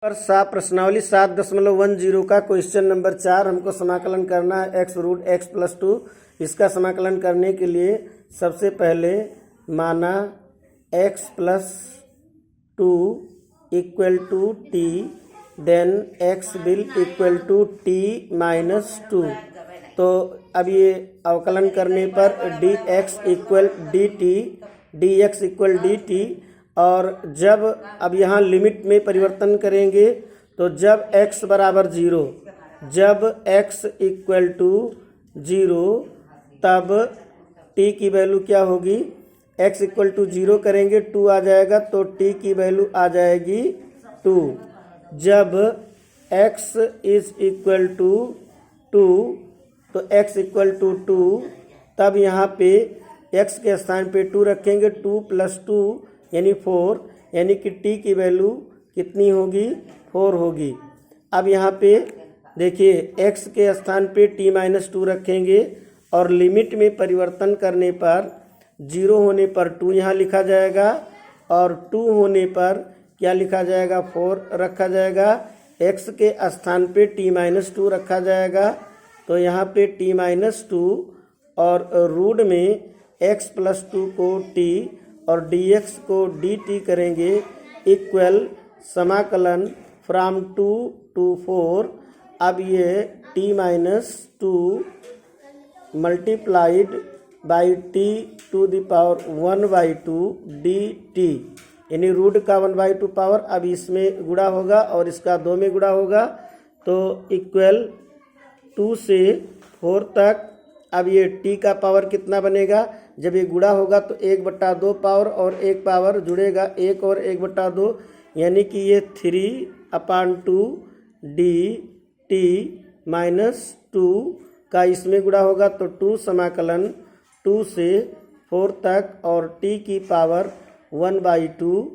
पर प्रश्नावली 7.10 का क्वेश्चन नंबर 4 हमको समाकलन करना है x√x+2। इसका समाकलन करने के लिए सबसे पहले माना x+2 equal to t, then x will equal to t-2। तो अब ये अवकलन करने पर dx equal dt, dx equal dt। और जब अब यहाँ लिमिट में परिवर्तन करेंगे तो जब x बराबर 0, जब x इक्वल टू 0 तब t की वैल्यू क्या होगी, x इक्वल टू 0 करेंगे 2 आ जाएगा तो t की वैल्यू आ जाएगी 2। जब x इज इक्वल टू 2 तो x इक्वल टू 2, तब यहाँ पे x के स्थान पे 2 रखेंगे, 2 + 2 यानी 4, यानी कि t की वैल्यू कितनी होगी, 4 होगी। अब यहाँ पे देखिए x के स्थान पे t-2 रखेंगे और लिमिट में परिवर्तन करने पर 0 होने पर 2 यहाँ लिखा जाएगा और 2 होने पर क्या लिखा जाएगा, 4 रखा जाएगा। x के स्थान पे t-2 रखा जाएगा तो यहाँ पे t-2 और रूट में x + 2 को t और dx को dt करेंगे इक्वल समाकलन फ्रॉम 2 to 4। अब ये t-2 multiplied by t to the power 1/2 dt, यानी रूट का 1/2 पावर अब इसमें गुणा होगा और इसका 2 में गुणा होगा तो इक्वल 2 से 4 तक। अब ये t का पावर कितना बनेगा, जब ये गुणा होगा तो 1/2 पावर और 1 पावर जुड़ेगा 1 और 1/2, यानी कि ये 3/2 dt-2 का इसमें गुणा होगा तो 2 समाकलन 2 से 4 तक और t की पावर 1/2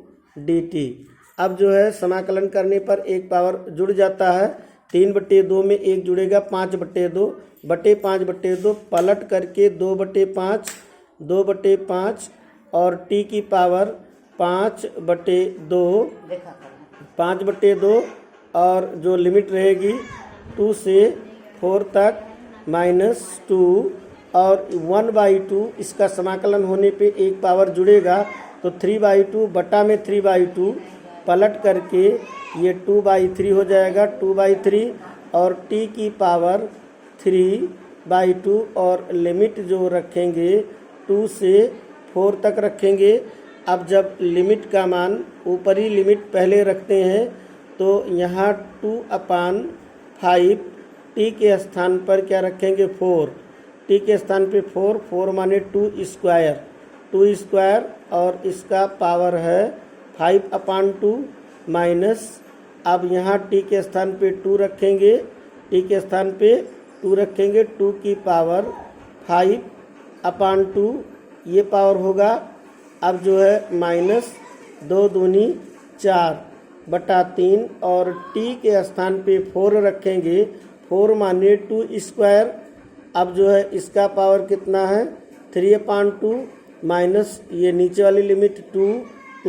dt। अब जो है समाकलन करने पर 1 पावर जुड़ जाता है, 3/2 में 1 जुड़ेगा 5/2 बटे 5/2 पलट करके 2/5 2/5 और t की पावर 5/2 और जो लिमिट रहेगी 2 से 4 तक -2 और 1/2। इसका समाकलन होने पे 1 पावर जुड़ेगा तो 3/2 बटा में 3/2 पलट करके ये 2/3 हो जाएगा, 2/3 और t की पावर 3/2 और लिमिट जो रखेंगे 2 से 4 तक रखेंगे। अब जब लिमिट का मान ऊपरी लिमिट पहले रखते हैं तो यहाँ 2/5 t के स्थान पर क्या रखेंगे, 4, t के स्थान पे 4 माने 2 स्क्वायर और इसका पावर है 5/2 माइनस। अब यहाँ t के स्थान पे 2 रखेंगे, t के स्थान पे 2 रखेंगे, 2 की पावर 5/2 ये पावर होगा। अब जो है -2 दूनी 4/3 और t के स्थान पे 4 रखेंगे, 4 माने 2 स्क्वायर। अब जो है इसका पावर कितना है, 3/2 माइनस ये नीचे वाली लिमिट 2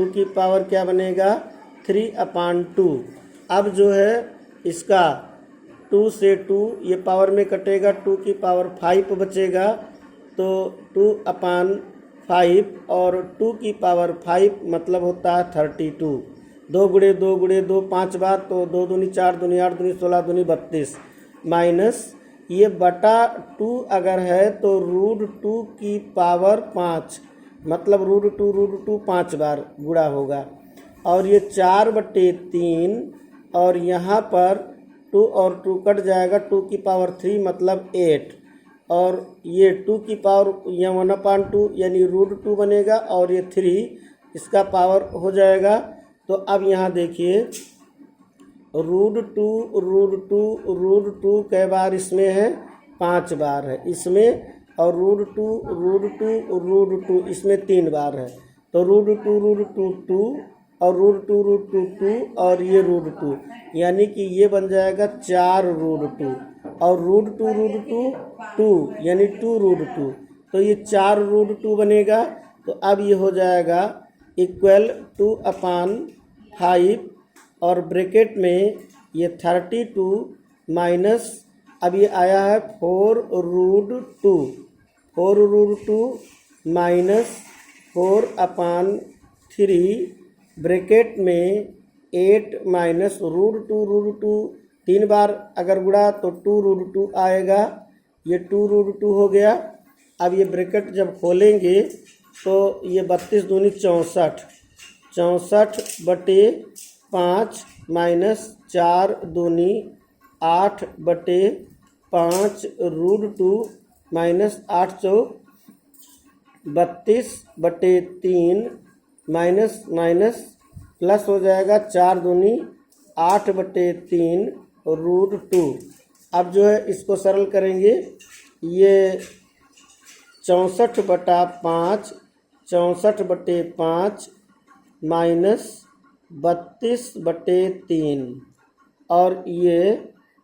की पावर क्या बनेगा, 3/2। अब जो है इसका 2 से 2 ये पावर में कटेगा, 2 की पावर 5 बचेगा तो 2/5 और 2 की पावर 5 मतलब होता है 32। 2 गुणे 2 गुणे 2 5 बार तो 2 दूनी 4 दूनी 8 दूनी 16 दूनी 32 माइनस ये बटा 2 अगर है तो √2 की पावर 5 मतलब √2 5 बार गुणा होगा और ये 4/3 और यहाँ पर 2 और 2 कट जाएगा, 2 की पावर 3 मतलब 8 और ये 2 की पावर यहाँ 1/2 यानी √2 बनेगा और ये 3 इसका पावर हो जाएगा। तो अब यहाँ देखिए √2 कई बार इसमें है, 5 बार है इसमें और √2 इसमें 3 बार है तो √2 2 और √2 और ये √2 यानी कि ये बन जाएगा 4√2 और √2 2 यानी 2√2 तो ये 4√2 बनेगा। तो अब ये हो जाएगा इक्वल 2/5 और ब्रैकेट में ये 32 माइनस, अब ये आया है 4√2, 4√2 माइनस 4/3 ब्रैकेट में 8 माइनस √2, 3 बार अगर गुणा तो 2√2 आएगा, ये 2√2 हो गया। अब ये ब्रैकेट जब खोलेंगे तो ये 32 दूनी 64, 64/5 माइनस 4 दूनी 8/5 √2 माइनस 8 चौक 32/3 माइनस माइनस प्लस हो जाएगा 4 दूनी 8/3 √2। अब जो है इसको सरल करेंगे, ये 64/5, 64/5 माइनस 32/3 और ये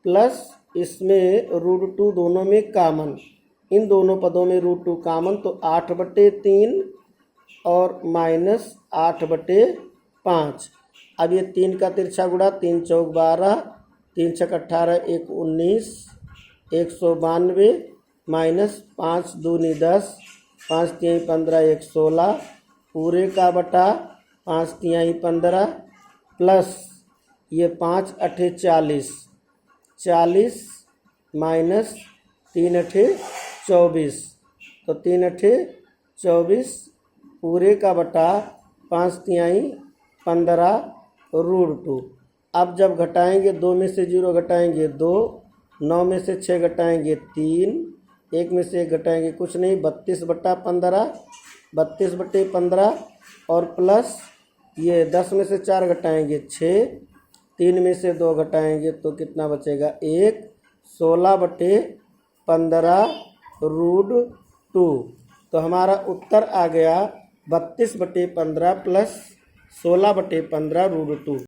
प्लस इसमें √2 दोनों में कामन, इन दोनों पदों में √2 कामन, तो 8/3 और माइनस 8/5। अब ये 3 का तिरछा गुणा, 3 चौक 12, 3 छक 18, 1 19, 192 माइनस 5 दूनी 10, 5 तिहाई 15, 1 16 पूरे का बटा 5 तिहाई 15 प्लस ये 5 अठे 40, 40 माइनस 3 अठे 24, तो 3 अठे 24 पूरे का बटा 5 तिहाई 15 √2। अब जब घटाएंगे 2 में से 0 घटाएंगे 2, 9 में से 6 घटाएंगे 3, 1 में से 1 घटाएंगे कुछ नहीं, 32/15, 32/15 और प्लस ये 10 में से 4 घटाएंगे 6, 3 में से 2 घटाएंगे तो कितना बचेगा 1, 16/15 √2। तो हमारा उत्तर आ गया 32/15 प्लस 16/15 √2।